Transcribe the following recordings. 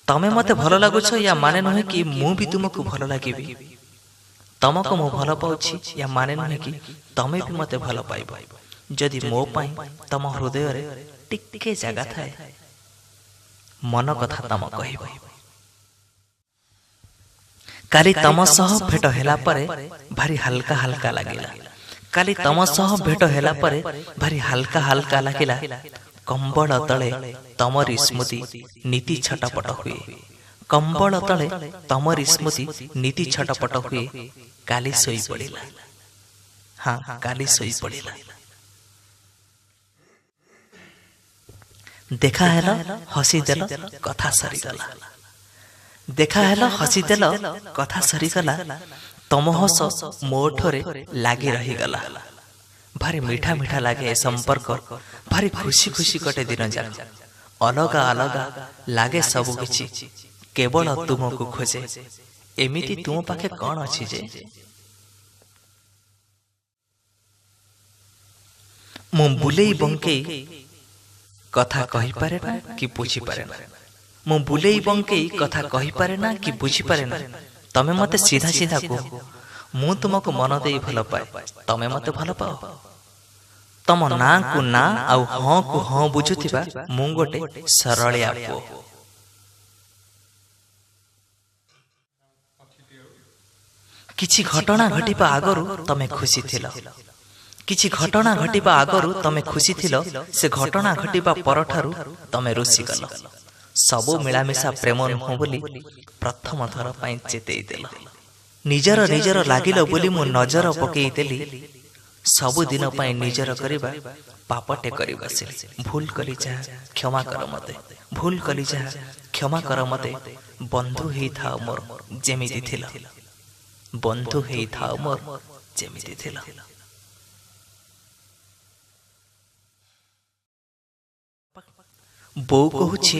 तमे मते भल लागुछ या माने नुहे कि मु भी तुमको भल लागिबी। तमको मु भल पाउछि या माने नुहे कि तमे भी मते भल पाइब जदि मो पाई तम हृदय रे टिके जगह थाए मन कथा तम कहिब। काली तम सह भेट हेला परे भारी हल्का हल्का लागिला। काली तम सह भेट हेला परे भारी हल्का हल्का लागिला। कंबल तले तमरी स्मृति नीति छटपट हुए। कंबल तले तमरी स्मृति नीति छटपट हुए। काली सोई पड़िला। हाँ काली सोई पड़िला। देखा हेला हसी देल कथा सरीगला। देखा हेला हसी देल कथा सरीगला। तम हस मोठरे लागी रहीगला। भारी मीठा मीठा लागे संपर्क। भारी खुशी खुशी कटे दिन जाक। अलगा अलगा लागे सबु किछि केवल तुमको खोजे। एमिति तुम पाखे कौन अछि जे मु बुलेई बंकेई कथा कहि पारे ना कि बुझी पारे ना। मु बुलेई बंकेई कथा कहि पारे ना कि बुझी पारे ना। तमे मते सीधा सीधा कह मु तुमको मन देई भल पाए तमे मते भल पाओ। तम ना को ना आउ हाँ को हाँ बुझुथिबा मु गोटे सरलिया पुओ। किछि घटना घटिबा आगरु तमे खुशी थिलो। किछि घटना घटिबा आगरु तमे खुशी थिलो। से घटना घटिबा परठारु तमे रुसी गल। सबो मिलामिशा प्रेम नुह बोली प्रथम थर पई चेतेई देल। निजर निजर लागिलो बोली मु नजर पकेई देली। सबु दिन पई निजर करिबा पापटे करि बसिल। भूल कली जा क्षमा कर मते। भूल कली जा क्षमा कर मते। बंधु हेई था मोर जेमिति थिला। बंधु हेई था मोर जेमिति थिला। बो कहूछि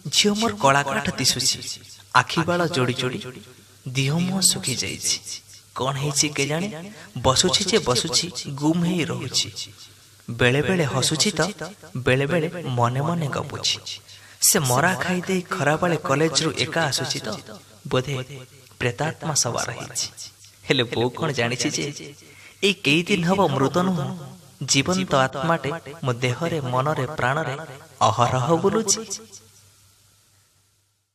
झियो मोर कलाकाठ दिसुछि। आखि बाळ जोड़ी जोड़ी दिह मुह सुखी जाइछि। कौन हेछि के जाने बसुछि जे बसुछि गुम हेई रहुछि। बेले बेले हसुछि तो बेले बेले मने मने गपुछि। से मरा खाई दे खरा बाळे कॉलेज रु एका आसुछि तो बोधे प्रेतात्मा सवार हेछि। हेले बो कोन जानिछि जे ए केई दिन हबो मृत नुह जीवंत आत्माटे मो देहरे मनरे प्राणरे अहरह बुलुछि।